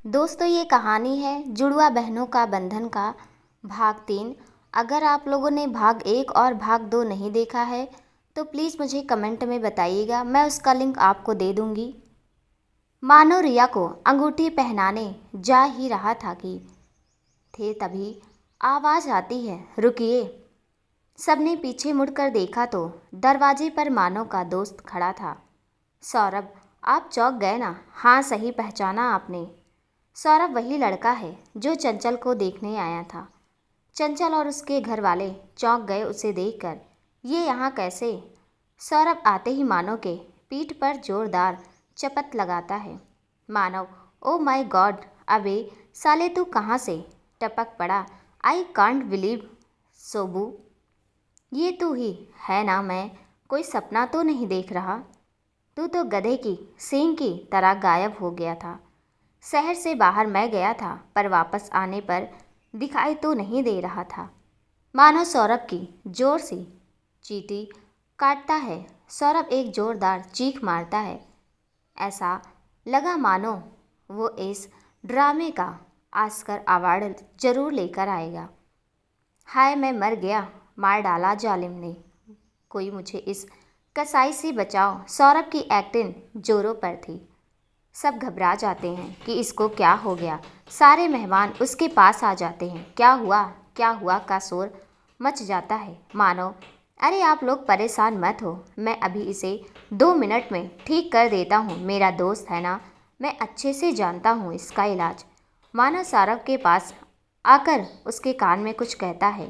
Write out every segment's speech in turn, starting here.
दोस्तों ये कहानी है जुड़वा बहनों का बंधन का भाग 3। अगर आप लोगों ने भाग 1 और भाग 2 नहीं देखा है तो प्लीज़ मुझे कमेंट में बताइएगा, मैं उसका लिंक आपको दे दूँगी। मानो रिया को अंगूठी पहनाने जा ही रहा था कि तभी आवाज़ आती है, रुकिए। सबने पीछे मुड़कर देखा तो दरवाजे पर मानो का दोस्त खड़ा था। सौरभ, आप चौंक गए ना? हाँ, सही पहचाना आपने। सौरभ वही लड़का है जो चंचल को देखने आया था। चंचल और उसके घर वाले चौंक गए उसे देखकर। ये यहाँ कैसे? सौरभ आते ही मानव के पीठ पर जोरदार चपत लगाता है। मानव, ओ माय गॉड, अबे साले तू कहाँ से टपक पड़ा? I can't believe. सोबू, ये तू ही है ना? मैं कोई सपना तो नहीं देख रहा? तू तो गधे की सींग की तरह गायब हो गया था। शहर से बाहर मैं गया था पर वापस आने पर दिखाई तो नहीं दे रहा था। मानो सौरभ की जोर से चींटी काटता है। सौरभ एक जोरदार चीख मारता है। ऐसा लगा मानो वो इस ड्रामे का ऑस्कर अवार्ड जरूर लेकर आएगा। हाय मैं मर गया, मार डाला जालिम ने। कोई मुझे इस कसाई से बचाओ। सौरभ की एक्टिंग जोरों पर थी। सब घबरा जाते हैं कि इसको क्या हो गया। सारे मेहमान उसके पास आ जाते हैं। क्या हुआ का शोर मच जाता है। मानो, अरे आप लोग परेशान मत हो, मैं अभी इसे 2 मिनट में ठीक कर देता हूँ। मेरा दोस्त है ना, मैं अच्छे से जानता हूँ इसका इलाज। मानो सौरभ के पास आकर उसके कान में कुछ कहता है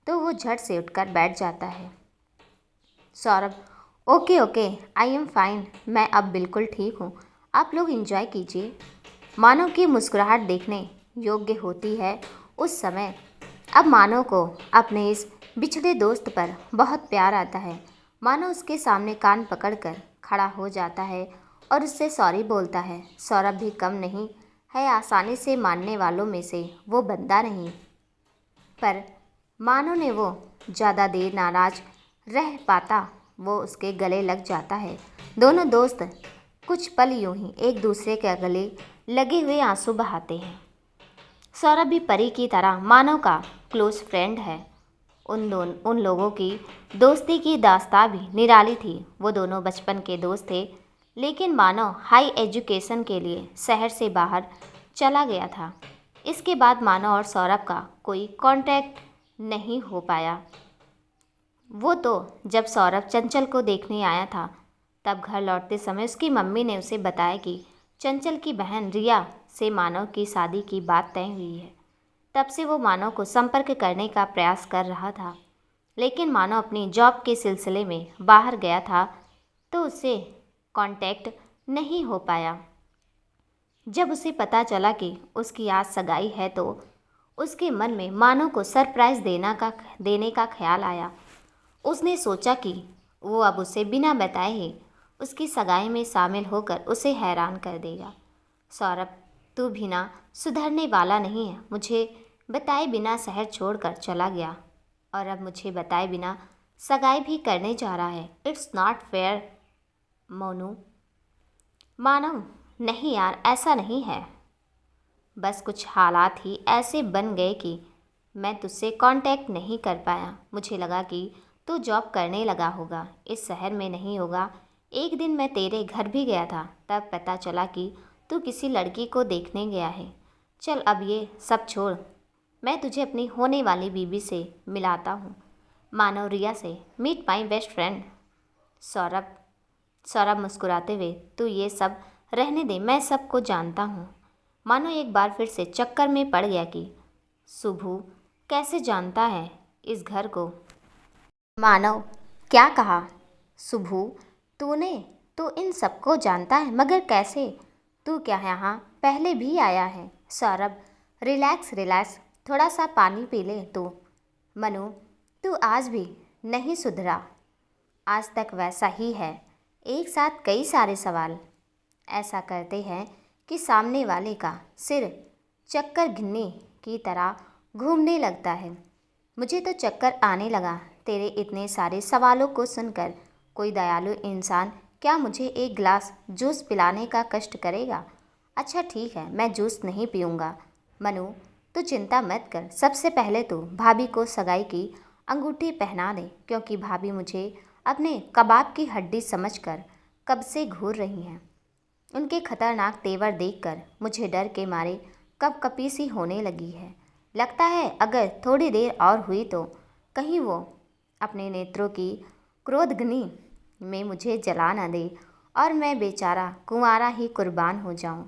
तो वो झट से उठकर बैठ जाता है। Saurabh, okay okay, I am fine, मैं अब बिल्कुल ठीक हूँ, आप लोग एंजॉय कीजिए। मानव की मुस्कुराहट देखने योग्य होती है उस समय। अब मानव को अपने इस बिछड़े दोस्त पर बहुत प्यार आता है। मानव उसके सामने कान पकड़कर खड़ा हो जाता है और उससे सॉरी बोलता है। सौरभ भी कम नहीं है आसानी से मानने वालों में से वो बंदा नहीं। पर मानो ने वो ज़्यादा देर नाराज रह पाता, वो उसके गले लग जाता है। दोनों दोस्त कुछ पल यूं ही एक दूसरे के गले लगे हुए आंसू बहाते हैं। सौरभ भी परी की तरह मानव का क्लोज फ्रेंड है। उन लोगों की दोस्ती की दास्तां भी निराली थी। वो दोनों बचपन के दोस्त थे, लेकिन मानव हाई एजुकेशन के लिए शहर से बाहर चला गया था। इसके बाद मानव और सौरभ का कोई कांटेक्ट नहीं हो पाया। वो तो जब सौरभ चंचल को देखने आया था तब घर लौटते समय उसकी मम्मी ने उसे बताया कि चंचल की बहन रिया से मानव की शादी की बात तय हुई है। तब से वो मानव को संपर्क करने का प्रयास कर रहा था, लेकिन मानव अपनी जॉब के सिलसिले में बाहर गया था तो उससे कांटेक्ट नहीं हो पाया। जब उसे पता चला कि उसकी आज सगाई है तो उसके मन में मानव को सरप्राइज़ देने का ख्याल आया। उसने सोचा कि वो अब उसे बिना बताए ही उसकी सगाई में शामिल होकर उसे हैरान कर देगा। सौरभ, तू भी ना सुधरने वाला नहीं है। मुझे बताए बिना शहर छोड़कर चला गया और अब मुझे बताए बिना सगाई भी करने जा रहा है। It's not fair Monu. Manav, नहीं यार, ऐसा नहीं है। बस कुछ हालात ही ऐसे बन गए कि मैं तुझसे कांटेक्ट नहीं कर पाया। मुझे लगा कि तू जॉब करने लगा होगा, इस शहर में नहीं होगा। एक दिन मैं तेरे घर भी गया था, तब पता चला कि तू किसी लड़की को देखने गया है। चल अब ये सब छोड़, मैं तुझे अपनी होने वाली बीबी से मिलाता हूँ। मानव, रिया से meet my best friend. Saurabh Saurabh मुस्कुराते हुए, तू ये सब रहने दे, मैं सबको जानता हूँ। मानो एक बार फिर से चक्कर में पड़ गया कि शुभू कैसे जानता है इस घर को। मानव, क्या कहा? शुभू, तूने तो इन सबको जानता है, मगर कैसे? तू क्या यहाँ पहले भी आया है? सौरभ, रिलैक्स रिलैक्स, थोड़ा सा पानी पी ले तू। मनु, तू आज भी नहीं सुधरा, आज तक वैसा ही है। एक साथ कई सारे सवाल ऐसा करते हैं कि सामने वाले का सिर चक्कर घिन्नी की तरह घूमने लगता है। मुझे तो चक्कर आने लगा तेरे इतने सारे सवालों को सुनकर। कोई दयालु इंसान क्या मुझे एक गिलास जूस पिलाने का कष्ट करेगा? अच्छा ठीक है, मैं जूस नहीं पीऊँगा। मनु, तू चिंता मत कर। सबसे पहले तो भाभी को सगाई की अंगूठी पहना दे, क्योंकि भाभी मुझे अपने कबाब की हड्डी समझकर कब से घूर रही हैं। उनके खतरनाक तेवर देखकर मुझे डर के मारे कपकपी सी होने लगी है। लगता है अगर थोड़ी देर और हुई तो कहीं वो अपने नेत्रों की क्रोधग्नि में मुझे जला न दे और मैं बेचारा कुंवारा ही कुर्बान हो जाऊं।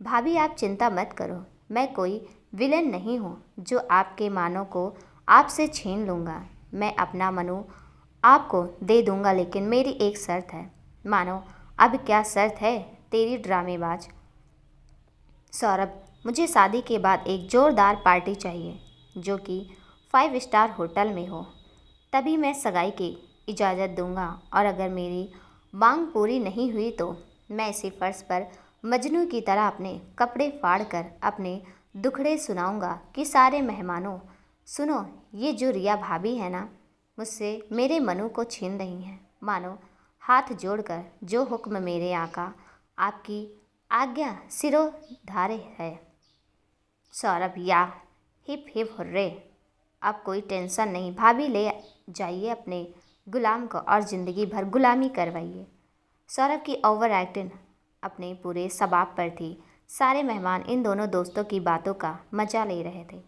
भाभी आप चिंता मत करो, मैं कोई विलेन नहीं हूँ जो आपके मानों को आपसे छीन लूँगा। मैं अपना मनु आपको दे दूँगा, लेकिन मेरी एक शर्त है। मानो, अब क्या शर्त है तेरी ड्रामेबाज? सौरभ, मुझे शादी के बाद एक ज़ोरदार पार्टी चाहिए जो कि 5 स्टार होटल में हो, तभी मैं सगाई की इजाज़त दूंगा। और अगर मेरी मांग पूरी नहीं हुई तो मैं इसी फर्श पर मजनू की तरह अपने कपड़े फाड़ कर अपने दुखड़े सुनाऊंगा कि सारे मेहमानों सुनो, ये जो रिया भाभी है ना, मुझसे मेरे मनु को छीन रही हैं। मानो हाथ जोड़कर जो हुक्म मेरे आका आपकी आज्ञा सिरोधार्य है। सौरभ, या हिप हिप हुर्रे। अब कोई टेंशन नहीं, भाभी ले जाइए अपने गुलाम को और ज़िंदगी भर गुलामी करवाइए। सौरभ की ओवर एक्टिंग अपने पूरे सबाब पर थी। सारे मेहमान इन दोनों दोस्तों की बातों का मजा ले रहे थे।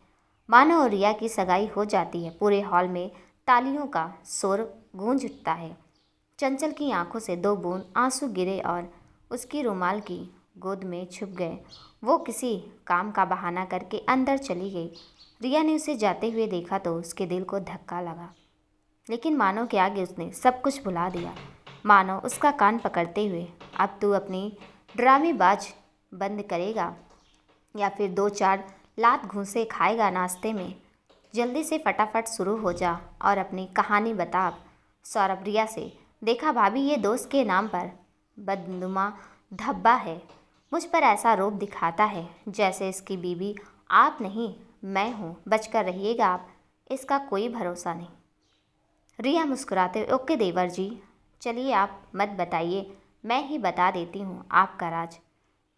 मानो और रिया की सगाई हो जाती है, पूरे हॉल में तालियों का शोर गूंज उठता है। चंचल की आंखों से 2 बूंद आंसू गिरे और उसकी रुमाल की गोद में छुप गए। वो किसी काम का बहाना करके अंदर चली गई। रिया ने उसे जाते हुए देखा तो उसके दिल को धक्का लगा, लेकिन मानो के आगे उसने सब कुछ भुला दिया। मानो उसका कान पकड़ते हुए, अब तू अपनी ड्रामेबाज बंद करेगा या फिर 2-4 लात घूंसे खाएगा नाश्ते में? जल्दी से फटाफट शुरू हो जा और अपनी कहानी बता। सौरभ रिया से, देखा भाभी, ये दोस्त के नाम पर बदनुमा धब्बा है। मुझ पर ऐसा रोब दिखाता है जैसे इसकी बीवी आप नहीं मैं हूँ। बचकर रहिएगा आप, इसका कोई भरोसा नहीं। रिया मुस्कुराते हुए, ओके देवर जी, चलिए आप मत बताइए, मैं ही बता देती हूँ आपका राज।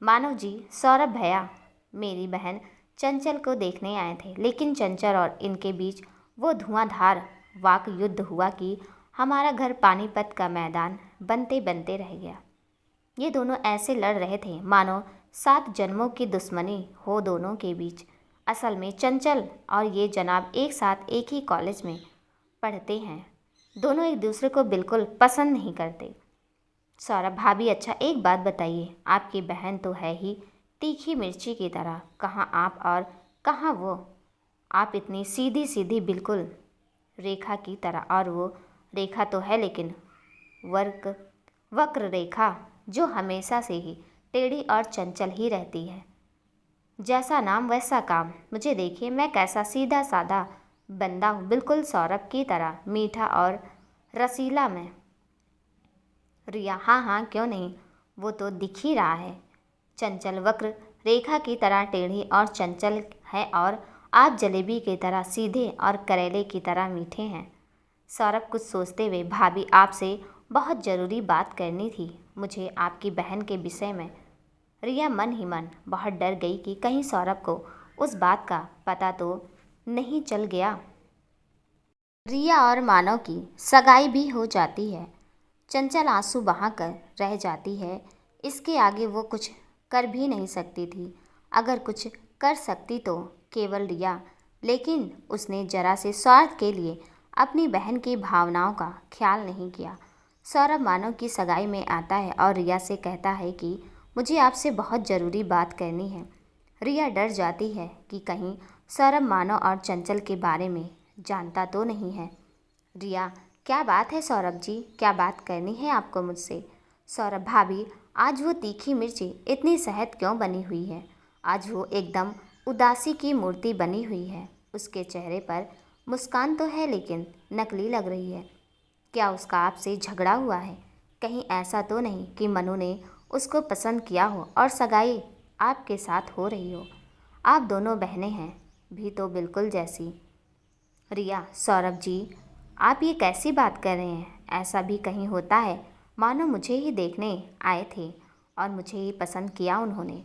मानव जी, सौरभ भैया मेरी बहन चंचल को देखने आए थे, लेकिन चंचल और इनके बीच वो धुआंधार वाक युद्ध हुआ कि हमारा घर पानीपत का मैदान बनते बनते रह गया। ये दोनों ऐसे लड़ रहे थे मानो 7 जन्मों की दुश्मनी हो दोनों के बीच। असल में चंचल और ये जनाब एक साथ एक ही कॉलेज में पढ़ते हैं। दोनों एक दूसरे को बिल्कुल पसंद नहीं करते। सौरभ, भाभी अच्छा एक बात बताइए, आपकी बहन तो है ही तीखी मिर्ची की तरह, कहाँ आप और कहाँ वो। आप इतनी सीधी सीधी बिल्कुल रेखा की तरह, और वो रेखा तो है लेकिन वक्र रेखा जो हमेशा से ही टेढ़ी और चंचल ही रहती है। जैसा नाम वैसा काम। मुझे देखिए, मैं कैसा सीधा साधा बंदा हूँ, बिल्कुल सौरभ की तरह मीठा और रसीला मैं। रिया, हाँ हाँ क्यों नहीं, वो तो दिख ही रहा है। चंचल वक्र रेखा की तरह टेढ़ी और चंचल है, और आप जलेबी की तरह सीधे और करेले की तरह मीठे हैं। सौरभ कुछ सोचते हुए, भाभी आपसे बहुत ज़रूरी बात करनी थी मुझे आपकी बहन के विषय में। रिया मन ही मन बहुत डर गई कि कहीं सौरभ को उस बात का पता तो नहीं चल गया। रिया और मानव की सगाई भी हो जाती है। चंचल आंसू बहाकर रह जाती है। इसके आगे वो कुछ कर भी नहीं सकती थी। अगर कुछ कर सकती तो केवल रिया, लेकिन उसने जरा से स्वार्थ के लिए अपनी बहन की भावनाओं का ख्याल नहीं किया। सौरभ मानव की सगाई में आता है और रिया से कहता है कि मुझे आपसे बहुत ज़रूरी बात करनी है। रिया डर जाती है कि कहीं सौरभ मानव और चंचल के बारे में जानता तो नहीं है। रिया, क्या बात है सौरभ जी, क्या बात करनी है आपको मुझसे? सौरभ, भाभी आज वो तीखी मिर्ची इतनी सेहत क्यों बनी हुई है? आज वो एकदम उदासी की मूर्ति बनी हुई है। उसके चेहरे पर मुस्कान तो है लेकिन नकली लग रही है। क्या उसका आपसे झगड़ा हुआ है? कहीं ऐसा तो नहीं कि मनु ने उसको पसंद किया हो और सगाई आपके साथ हो रही हो? आप दोनों बहनें हैं भी तो बिल्कुल जैसी। रिया, सौरभ जी आप ये कैसी बात कर रहे हैं? ऐसा भी कहीं होता है? मानो मुझे ही देखने आए थे और मुझे ही पसंद किया उन्होंने।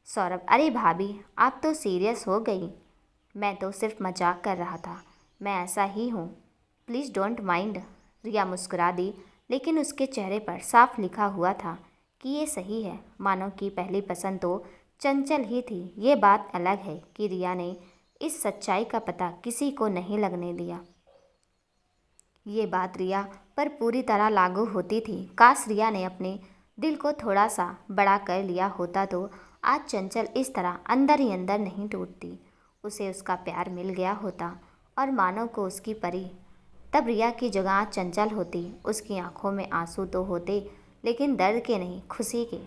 सौरभ, अरे भाभी आप तो सीरियस हो गई। मैं तो सिर्फ मजाक कर रहा था, मैं ऐसा ही हूँ, प्लीज़ डोंट माइंड। रिया मुस्कुरा दी, लेकिन उसके चेहरे पर साफ लिखा हुआ था कि ये सही है। मानो की पहली पसंद तो चंचल ही थी। ये बात अलग है कि रिया ने इस सच्चाई का पता किसी को नहीं लगने दिया। ये बात रिया पर पूरी तरह लागू होती थी। काश रिया ने अपने दिल को थोड़ा सा बड़ा कर लिया होता तो आज चंचल इस तरह अंदर ही अंदर नहीं टूटती। उसे उसका प्यार मिल गया होता और मानव को उसकी परी। तब रिया की जगह आज चंचल होती। उसकी आंखों में आंसू तो होते, लेकिन दर्द के नहीं, खुशी के।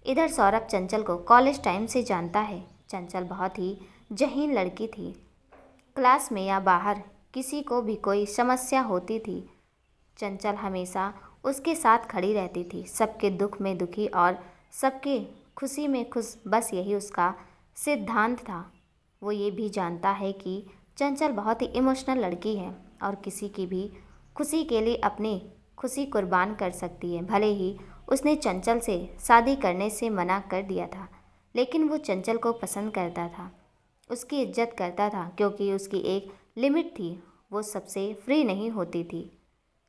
इधर सौरभ चंचल को कॉलेज टाइम से जानता है। चंचल बहुत ही जहीन लड़की थी। क्लास में या बाहर किसी को भी कोई समस्या होती थी, चंचल हमेशा उसके साथ खड़ी रहती थी। सबके दुख में दुखी और सबके खुशी में खुश, बस यही उसका सिद्धांत था। वो ये भी जानता है कि चंचल बहुत ही इमोशनल लड़की है और किसी की भी खुशी के लिए अपनी खुशी कुर्बान कर सकती है। भले ही उसने चंचल से शादी करने से मना कर दिया था, लेकिन वो चंचल को पसंद करता था, उसकी इज्जत करता था, क्योंकि उसकी एक लिमिट थी। वो सबसे फ्री नहीं होती थी।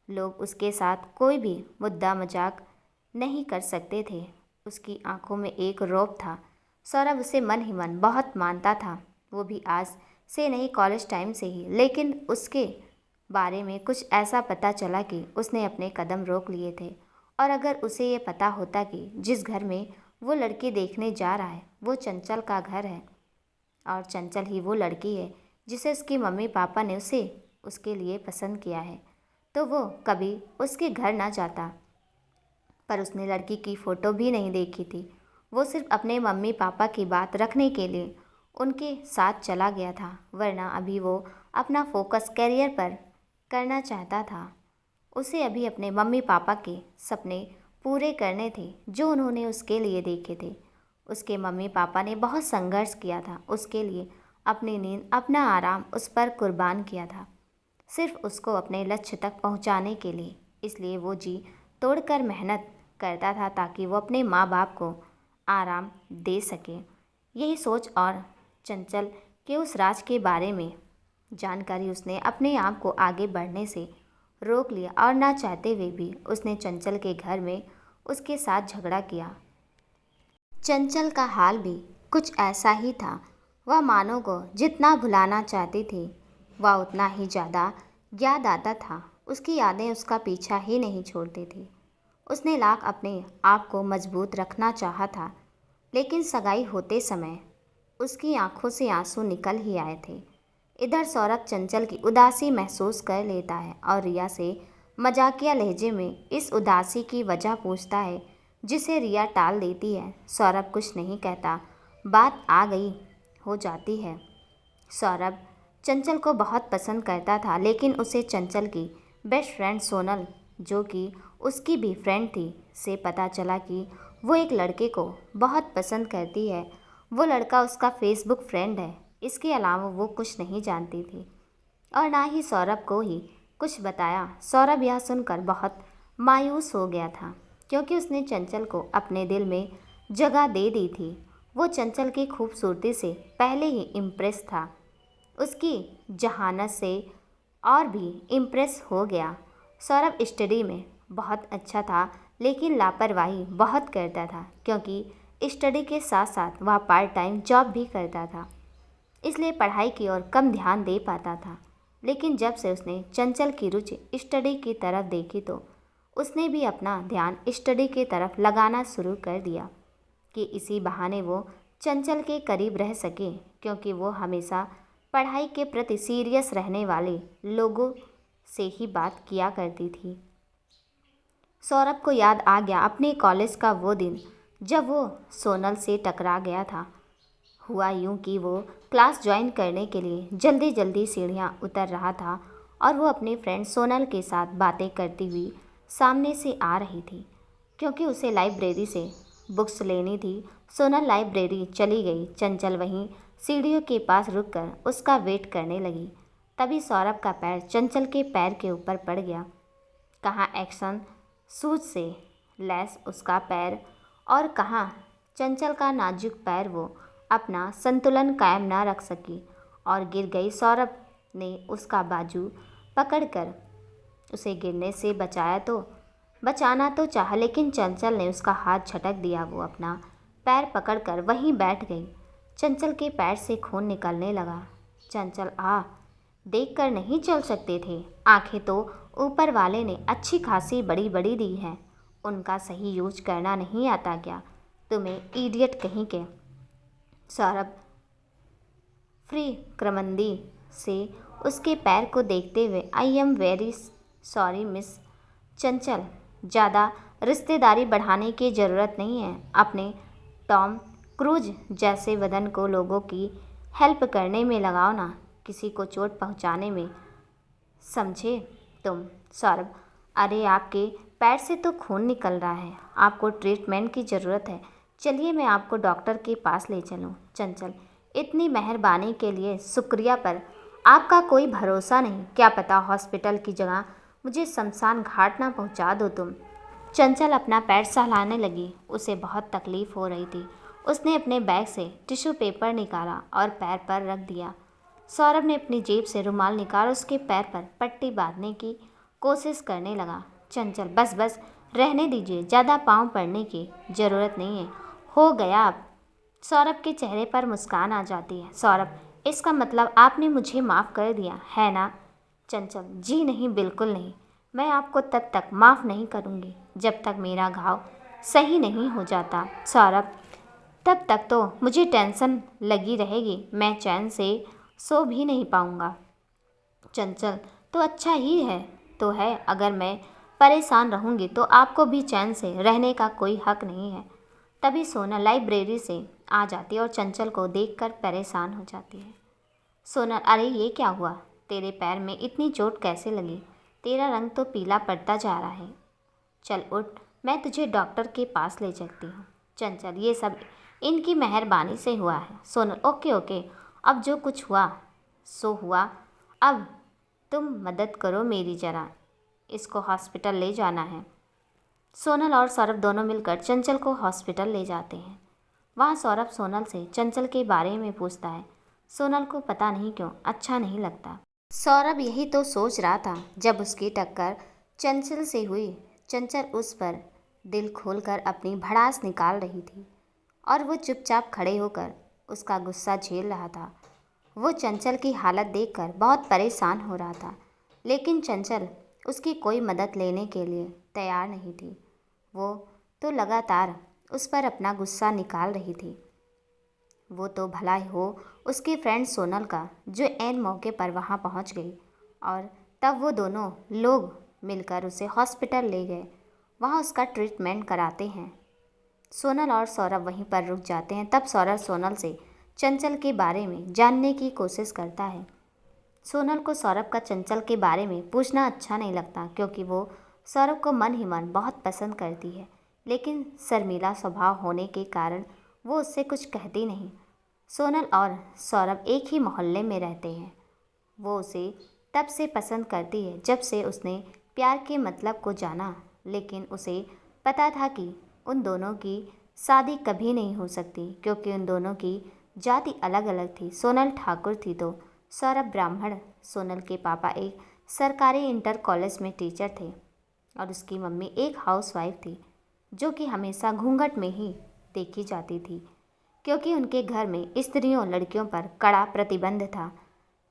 लोग उसके साथ कोई भी मुद्दा मजाक नहीं कर सकते थे। उसकी आंखों में एक रौब था। सौरभ उसे मन ही मन बहुत मानता था। वो भी आज से नहीं, कॉलेज टाइम से ही। लेकिन उसके बारे में कुछ ऐसा पता चला कि उसने अपने कदम रोक लिए थे। और अगर उसे ये पता होता कि जिस घर में वो लड़की देखने जा रहा है वो चंचल का घर है और चंचल ही वो लड़की है जिसे उसकी मम्मी पापा ने उसे उसके लिए पसंद किया है, तो वो कभी उसके घर ना जाता। पर उसने लड़की की फ़ोटो भी नहीं देखी थी। वो सिर्फ अपने मम्मी पापा की बात रखने के लिए उनके साथ चला गया था, वरना अभी वो अपना फोकस करियर पर करना चाहता था। उसे अभी अपने मम्मी पापा के सपने पूरे करने थे जो उन्होंने उसके लिए देखे थे। उसके मम्मी पापा ने बहुत संघर्ष किया था उसके लिए, अपनी नींद, अपना आराम उस पर कुर्बान किया था, सिर्फ उसको अपने लक्ष्य तक पहुंचाने के लिए। इसलिए वो जी तोड़कर मेहनत करता था ताकि वो अपने माँ बाप को आराम दे सके। यही सोच और चंचल के उस राज के बारे में जानकारी उसने अपने आप को आगे बढ़ने से रोक लिया और ना चाहते हुए भी उसने चंचल के घर में उसके साथ झगड़ा किया। चंचल का हाल भी कुछ ऐसा ही था। वह मानो को जितना भुलाना चाहती थी वह उतना ही ज़्यादा याद आता था। उसकी यादें उसका पीछा ही नहीं छोड़ती थी। उसने लाख अपने आप को मजबूत रखना चाहा था, लेकिन सगाई होते समय उसकी आंखों से आंसू निकल ही आए थे। इधर सौरभ चंचल की उदासी महसूस कर लेता है और रिया से मजाकिया लहजे में इस उदासी की वजह पूछता है, जिसे रिया टाल देती है। सौरभ कुछ नहीं कहता, बात आ गई हो जाती है। सौरभ चंचल को बहुत पसंद करता था, लेकिन उसे चंचल की बेस्ट फ्रेंड सोनल, जो कि उसकी भी फ्रेंड थी, से पता चला कि वो एक लड़के को बहुत पसंद करती है। वो लड़का उसका फेसबुक फ्रेंड है। इसके अलावा वो कुछ नहीं जानती थी और ना ही सौरभ को ही कुछ बताया। सौरभ यह सुनकर बहुत मायूस हो गया था, क्योंकि उसने चंचल को अपने दिल में जगह दे दी थी। वो चंचल की खूबसूरती से पहले ही इम्प्रेस था, उसकी जहानत से और भी इम्प्रेस हो गया। सौरभ स्टडी में बहुत अच्छा था, लेकिन लापरवाही बहुत करता था, क्योंकि स्टडी के साथ साथ वह पार्ट टाइम जॉब भी करता था, इसलिए पढ़ाई की ओर कम ध्यान दे पाता था। लेकिन जब से उसने चंचल की रुचि स्टडी की तरफ देखी तो उसने भी अपना ध्यान स्टडी की तरफ लगाना शुरू कर दिया कि इसी बहाने वो चंचल के करीब रह सके, क्योंकि वो हमेशा पढ़ाई के प्रति सीरियस रहने वाले लोगों से ही बात किया करती थी। सौरभ को याद आ गया अपने कॉलेज का वो दिन जब वो सोनल से टकरा गया था। हुआ यूं कि वो क्लास ज्वाइन करने के लिए जल्दी जल्दी सीढ़ियाँ उतर रहा था और वो अपनी फ्रेंड सोनल के साथ बातें करती हुई सामने से आ रही थी, क्योंकि उसे लाइब्रेरी से बुक्स लेनी थी। सोनल लाइब्रेरी चली गई। चंचल वहीं सीढ़ियों के पास रुककर उसका वेट करने लगी। तभी सौरभ का पैर चंचल के पैर के ऊपर पड़ गया। कहाँ एक्शन शूज से लैस उसका पैर और कहाँ चंचल का नाजुक पैर वो अपना संतुलन कायम ना रख सकी और गिर गई। सौरभ ने उसका बाजू पकड़कर उसे गिरने से बचाना तो चाहा, लेकिन चंचल ने उसका हाथ झटक दिया। वो अपना पैर पकड़कर वहीं बैठ गई। चंचल के पैर से खून निकलने लगा। चंचल देखकर नहीं चल सकते थे। आंखें तो ऊपर वाले ने अच्छी खासी बड़ी बड़ी दी हैं, उनका सही यूज करना नहीं आता क्या तुम्हें, इडियट कहीं के। सौरभ फिक्रमंदी से उसके पैर को देखते हुए, I am very sorry miss चंचल, ज़्यादा रिश्तेदारी बढ़ाने की ज़रूरत नहीं है। अपने टॉम क्रूज जैसे बदन को लोगों की हेल्प करने में लगाओ ना, किसी को चोट पहुंचाने में, समझे तुम। सौरभ, अरे आपके पैर से तो खून निकल रहा है, आपको ट्रीटमेंट की ज़रूरत है, चलिए मैं आपको डॉक्टर के पास ले चलूं। चंचल, इतनी मेहरबानी के लिए शुक्रिया, पर आपका कोई भरोसा नहीं, क्या पता हॉस्पिटल की जगह मुझे शमशान घाट ना पहुंचा दो तुम। चंचल अपना पैर सहलाने लगी, उसे बहुत तकलीफ़ हो रही थी। उसने अपने बैग से टिश्यू पेपर निकाला और पैर पर रख दिया। सौरभ ने अपनी जेब से रुमाल निकाल उसके पैर पर पट्टी बांधने की कोशिश करने लगा। चंचल, बस बस रहने दीजिए, ज़्यादा पाँव पड़ने की ज़रूरत नहीं है, हो गया अब। सौरभ के चेहरे पर मुस्कान आ जाती है। सौरभ, इसका मतलब आपने मुझे माफ़ कर दिया है ना। चंचल, जी नहीं, बिल्कुल नहीं, मैं आपको तब तक माफ़ नहीं करूँगी जब तक मेरा घाव सही नहीं हो जाता। सौरभ, तब तक तो मुझे टेंशन लगी रहेगी, मैं चैन से सो भी नहीं पाऊँगा। चंचल, तो अच्छा ही है, अगर मैं परेशान रहूँगी तो आपको भी चैन से रहने का कोई हक नहीं है। तभी सोनल लाइब्रेरी से आ जाती है और चंचल को देखकर परेशान हो जाती है। सोनल, अरे ये क्या हुआ, तेरे पैर में इतनी चोट कैसे लगी, तेरा रंग तो पीला पड़ता जा रहा है। चल उठ, मैं तुझे डॉक्टर के पास ले चलती हूँ। चंचल, ये सब इनकी मेहरबानी से हुआ है। सोनल, ओके ओके, अब जो कुछ हुआ सो हुआ, अब तुम मदद करो मेरी ज़रा, इसको हॉस्पिटल ले जाना है। सोनल और सौरभ दोनों मिलकर चंचल को हॉस्पिटल ले जाते हैं। वहाँ सौरभ सोनल से चंचल के बारे में पूछता है। सोनल को पता नहीं क्यों अच्छा नहीं लगता। सौरभ यही तो सोच रहा था जब उसकी टक्कर चंचल से हुई। चंचल उस पर दिल खोलकर अपनी भड़ास निकाल रही थी और वो चुपचाप खड़े होकर उसका गुस्सा झेल रहा था। वो चंचल की हालत देखकर बहुत परेशान हो रहा था, लेकिन चंचल उसकी कोई मदद लेने के लिए तैयार नहीं थी। वो तो लगातार उस पर अपना गुस्सा निकाल रही थी। वो तो भला ही हो उसकी फ्रेंड सोनल का, जो ऐन मौके पर वहाँ पहुँच गई और तब वो दोनों लोग मिलकर उसे हॉस्पिटल ले गए। वहाँ उसका ट्रीटमेंट कराते हैं। सोनल और सौरभ वहीं पर रुक जाते हैं। तब सौरभ सोनल से चंचल के बारे में जानने की कोशिश करता है। सोनल को सौरभ का चंचल के बारे में पूछना अच्छा नहीं लगता, क्योंकि वो सौरभ को मन ही मन बहुत पसंद करती है, लेकिन शर्मीला स्वभाव होने के कारण वो उससे कुछ कहती नहीं। सोनल और सौरभ एक ही मोहल्ले में रहते हैं। वो उसे तब से पसंद करती है जब से उसने प्यार के मतलब को जाना, लेकिन उसे पता था कि उन दोनों की शादी कभी नहीं हो सकती, क्योंकि उन दोनों की जाति अलग अलग थी। सोनल ठाकुर थी तो सौरभ ब्राह्मण। सोनल के पापा एक सरकारी इंटर कॉलेज में टीचर थे और उसकी मम्मी एक हाउसवाइफ थी, जो कि हमेशा घूंघट में ही देखी जाती थी, क्योंकि उनके घर में स्त्रियों लड़कियों पर कड़ा प्रतिबंध था।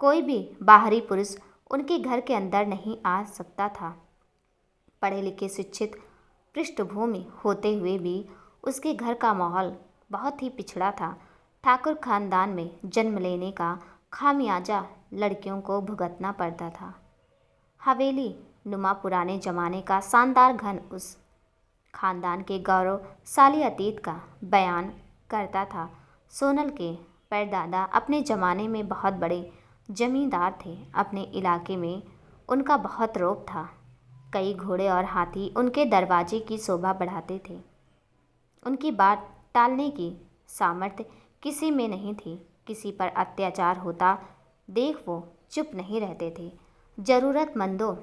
कोई भी बाहरी पुरुष उनके घर के अंदर नहीं आ सकता था। पढ़े लिखे शिक्षित पृष्ठभूमि होते हुए भी उसके घर का माहौल बहुत ही पिछड़ा था। ठाकुर खानदान में जन्म लेने का खामियाजा लड़कियों को भुगतना पड़ता था। हवेली नुमा पुराने ज़माने का शानदार घर उस खानदान के गौरवशाली अतीत का बयान करता था। सोनल के परदादा अपने ज़माने में बहुत बड़े जमींदार थे। अपने इलाके में उनका बहुत रौब था। कई घोड़े और हाथी उनके दरवाजे की शोभा बढ़ाते थे। उनकी बात टालने की सामर्थ्य किसी में नहीं थी। किसी पर अत्याचार होता देख वो चुप नहीं रहते थे। ज़रूरतमंदों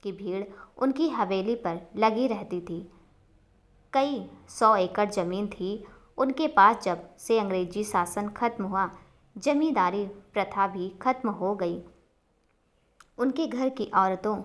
की भीड़ उनकी हवेली पर लगी रहती थी। कई 100 एकड़ ज़मीन थी उनके पास जब से अंग्रेजी शासन खत्म हुआ, जमींदारी प्रथा भी खत्म हो गई। उनके घर की औरतों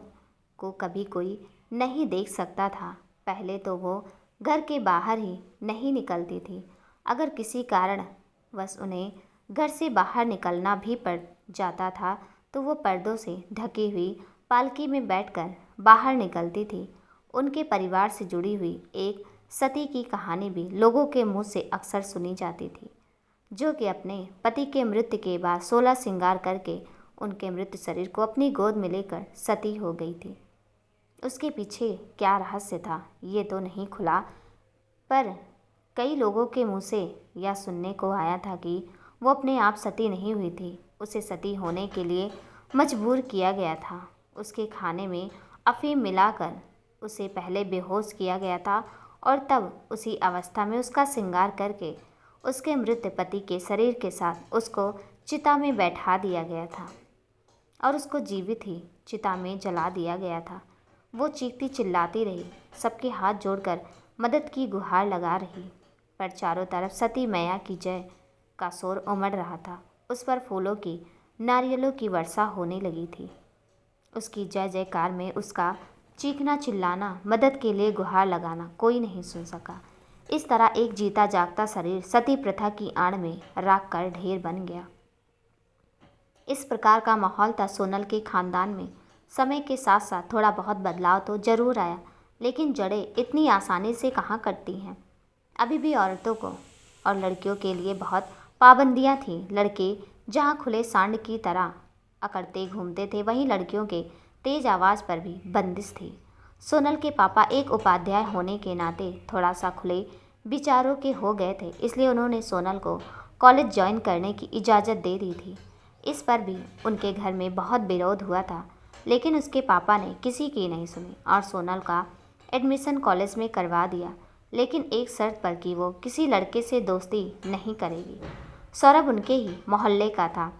को कभी कोई नहीं देख सकता था। पहले तो वो घर के बाहर ही नहीं निकलती थी। अगर किसी कारणवश उन्हें घर से बाहर निकलना भी पड़ जाता था तो वो पर्दों से ढकी हुई पालकी में बैठकर बाहर निकलती थी। उनके परिवार से जुड़ी हुई एक सती की कहानी भी लोगों के मुंह से अक्सर सुनी जाती थी, जो कि अपने पति के मृत्यु के बाद 16 श्रृंगार करके उनके मृत शरीर को अपनी गोद में लेकर सती हो गई थी। उसके पीछे क्या रहस्य था ये तो नहीं खुला, पर कई लोगों के मुंह से यह सुनने को आया था कि वो अपने आप सती नहीं हुई थी, उसे सती होने के लिए मजबूर किया गया था। उसके खाने में अफीम मिलाकर उसे पहले बेहोश किया गया था और तब उसी अवस्था में उसका श्रृंगार करके उसके मृत पति के शरीर के साथ उसको चिता में बैठा दिया गया था और उसको जीवित ही चिता में जला दिया गया था। वो चीखती चिल्लाती रही, सबके हाथ जोड़कर मदद की गुहार लगा रही, पर चारों तरफ सती मैया की जय का शोर उमड़ रहा था। उस पर फूलों की, नारियलों की वर्षा होने लगी थी। उसकी जय जयकार में उसका चीखना चिल्लाना, मदद के लिए गुहार लगाना कोई नहीं सुन सका। इस तरह एक जीता जागता शरीर सती प्रथा की आड़ में राख कर ढेर बन गया। इस प्रकार का माहौल था सोनल के खानदान में। समय के साथ साथ थोड़ा बहुत बदलाव तो जरूर आया, लेकिन जड़ें इतनी आसानी से कहाँ कटती हैं। अभी भी औरतों को और लड़कियों के लिए बहुत पाबंदियाँ थीं। लड़के जहाँ खुले सांड की तरह अकड़ते घूमते थे, वहीं लड़कियों के तेज आवाज़ पर भी बंदिश थी। सोनल के पापा एक उपाध्याय होने के नाते थोड़ा सा खुले विचारों के हो गए थे, इसलिए उन्होंने सोनल को कॉलेज ज्वाइन करने की इजाज़त दे दी थी। इस पर भी उनके घर में बहुत विरोध हुआ था, लेकिन उसके पापा ने किसी की नहीं सुनी और सोनल का एडमिशन कॉलेज में करवा दिया, लेकिन एक शर्त पर कि वो किसी लड़के से दोस्ती नहीं करेगी। सौरभ उनके ही मोहल्ले का था,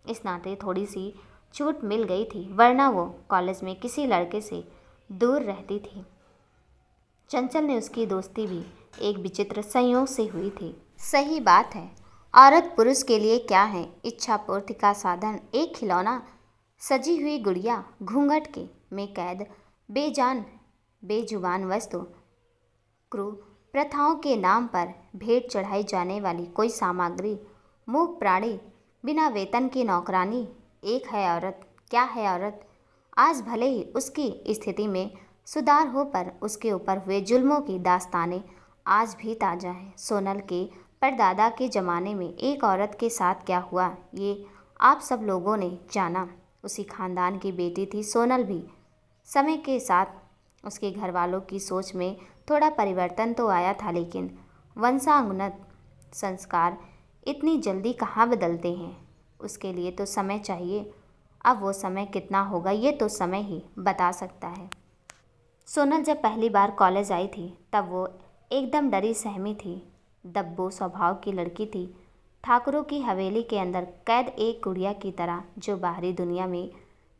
इस नाते थोड़ी सी छूट मिल गई थी, वरना वो कॉलेज में किसी लड़के से दूर रहती थी। चंचल ने उसकी दोस्ती भी एक विचित्र संयोग से हुई थी। सही बात है, औरत पुरुष के लिए क्या है, इच्छा पूर्ति का साधन, एक खिलौना, सजी हुई गुड़िया, घूंघट के में कैद, बेजान बेजुबान वस्तु, क्रूर प्रथाओं के नाम पर भेंट चढ़ाई जाने वाली कोई सामग्री, मूक प्राणी, बिना वेतन की नौकरानी। एक है औरत। क्या है औरत? आज भले ही उसकी स्थिति में सुधार हो, पर उसके ऊपर हुए जुल्मों की दास्तानें आज भी ताज़ा हैं। सोनल के परदादा के ज़माने में एक औरत के साथ क्या हुआ ये आप सब लोगों ने जाना। उसी खानदान की बेटी थी सोनल भी। समय के साथ उसके घर वालों की सोच में थोड़ा परिवर्तन तो आया था, लेकिन वंशानुगत संस्कार इतनी जल्दी कहाँ बदलते हैं। उसके लिए तो समय चाहिए। अब वो समय कितना होगा ये तो समय ही बता सकता है। सोनल जब पहली बार कॉलेज आई थी तब वो एकदम डरी सहमी थी। दब्बू स्वभाव की लड़की थी, ठाकुरों की हवेली के अंदर कैद एक गुड़िया की तरह, जो बाहरी दुनिया में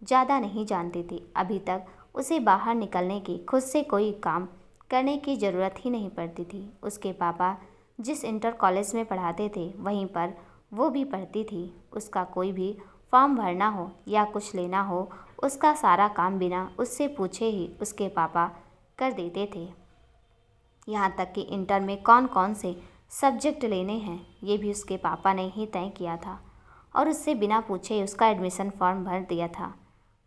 ज़्यादा नहीं जानती थी। अभी तक उसे बाहर निकलने की, खुद से कोई काम करने की ज़रूरत ही नहीं पड़ती थी। उसके पापा जिस इंटर कॉलेज में पढ़ाते थे वहीं पर वो भी पढ़ती थी। उसका कोई भी फॉर्म भरना हो या कुछ लेना हो, उसका सारा काम बिना उससे पूछे ही उसके पापा कर देते थे। यहाँ तक कि इंटर में कौन कौन से सब्जेक्ट लेने हैं ये भी उसके पापा ने ही तय किया था और उससे बिना पूछे उसका एडमिशन फॉर्म भर दिया था।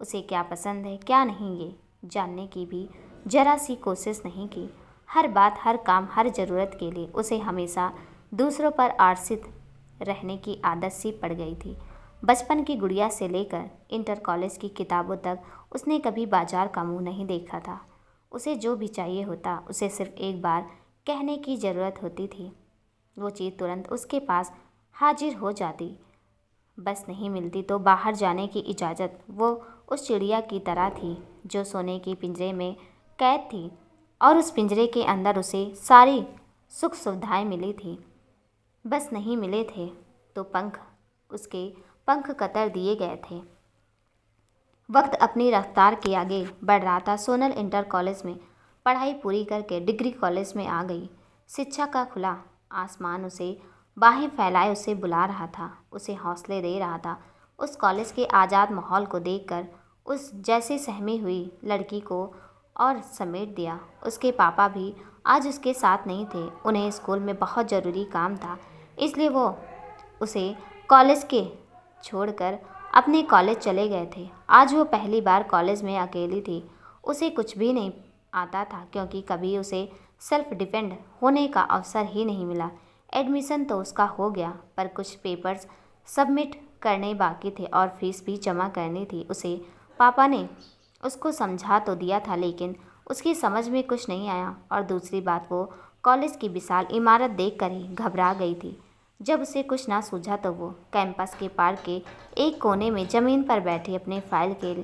उसे क्या पसंद है क्या नहीं ये जानने की भी जरा सी कोशिश नहीं की। हर बात, हर काम, हर ज़रूरत के लिए उसे हमेशा दूसरों पर आश्रित रहने की आदत सी पड़ गई थी। बचपन की गुड़िया से लेकर इंटर कॉलेज की किताबों तक उसने कभी बाजार का मुंह नहीं देखा था। उसे जो भी चाहिए होता उसे सिर्फ एक बार कहने की ज़रूरत होती थी, वो चीज़ तुरंत उसके पास हाजिर हो जाती। बस नहीं मिलती तो बाहर जाने की इजाज़त। वो उस चिड़िया की तरह थी जो सोने के पिंजरे में कैद थी और उस पिंजरे के अंदर उसे सारी सुख सुविधाएं मिली थी। बस नहीं मिले थे तो उसके पंख कतर दिए गए थे। वक्त अपनी रफ्तार के आगे बढ़ रहा था। सोनल इंटर कॉलेज में पढ़ाई पूरी करके डिग्री कॉलेज में आ गई। शिक्षा का खुला आसमान उसे बाहें फैलाए उसे बुला रहा था, उसे हौसले दे रहा था। उस कॉलेज के आज़ाद माहौल को देखकर उस जैसी सहमी हुई लड़की को और समेट दिया। उसके पापा भी आज उसके साथ नहीं थे, उन्हें स्कूल में बहुत ज़रूरी काम था, इसलिए वो उसे कॉलेज के छोड़कर अपने कॉलेज चले गए थे। आज वो पहली बार कॉलेज में अकेली थी। उसे कुछ भी नहीं आता था क्योंकि कभी उसे सेल्फ डिपेंड होने का अवसर ही नहीं मिला। एडमिशन तो उसका हो गया, पर कुछ पेपर्स सबमिट करने बाकी थे और फीस भी जमा करनी थी। उसे पापा ने उसको समझा तो दिया था, लेकिन उसकी समझ में कुछ नहीं आया। और दूसरी बात, वो कॉलेज की विशाल इमारत देखकर ही घबरा गई थी। जब उसे कुछ ना सूझा तो वो कैंपस के पार्क के एक कोने में ज़मीन पर बैठी अपने फाइल के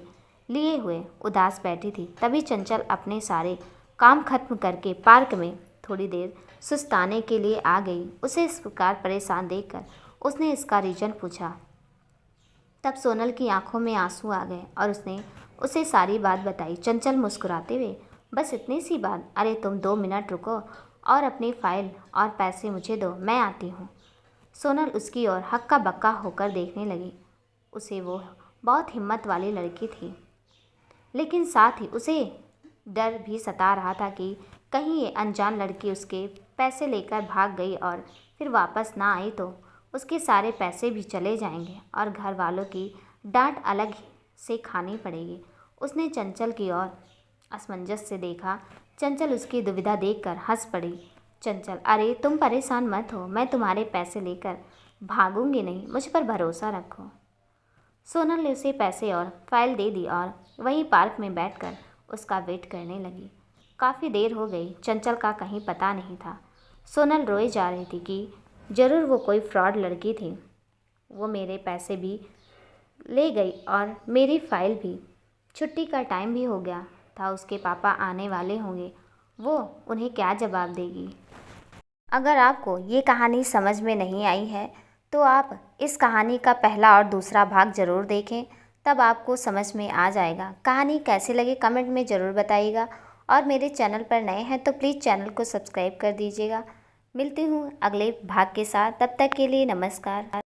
लिए हुए उदास बैठी थी। तभी चंचल अपने सारे काम खत्म करके पार्क में थोड़ी देर सुस्ताने के लिए आ गई। उसे इस प्रकार परेशान देखकर उसने इसका रीज़न पूछा। तब सोनल की आंखों में आंसू आ गए और उसने उसे सारी बात बताई। चंचल मुस्कुराते हुए, बस इतनी सी बात? अरे तुम 2 मिनट रुको और अपनी फाइल और पैसे मुझे दो, मैं आती हूँ। सोनल उसकी ओर हक्का बक्का होकर देखने लगी। उसे वो बहुत हिम्मत वाली लड़की थी, लेकिन साथ ही उसे डर भी सता रहा था कि कहीं ये अनजान लड़की उसके पैसे लेकर भाग गई और फिर वापस ना आई तो उसके सारे पैसे भी चले जाएंगे और घर वालों की डांट अलग से खानी पड़ेगी। उसने चंचल की ओर असमंजस से देखा। चंचल उसकी दुविधा देखकर हंस पड़ी। चंचल, अरे तुम परेशान मत हो, मैं तुम्हारे पैसे लेकर भागूंगी नहीं, मुझ पर भरोसा रखो। सोनल ने उसे पैसे और फाइल दे दी और वहीं पार्क में बैठकर उसका वेट करने लगी। काफ़ी देर हो गई, चंचल का कहीं पता नहीं था। सोनल रोए जा रही थी कि ज़रूर वो कोई फ्रॉड लड़की थी। वो मेरे पैसे भी ले गई और मेरी फाइल भी। छुट्टी का टाइम भी हो गया था, उसके पापा आने वाले होंगे, वो उन्हें क्या जवाब देगी। अगर आपको ये कहानी समझ में नहीं आई है तो आप इस कहानी का पहला और दूसरा भाग ज़रूर देखें, तब आपको समझ में आ जाएगा। कहानी कैसी लगी कमेंट में ज़रूर बताइएगा और मेरे चैनल पर नए हैं तो प्लीज़ चैनल को सब्सक्राइब कर दीजिएगा। मिलती हूँ अगले भाग के साथ, तब तक के लिए नमस्कार।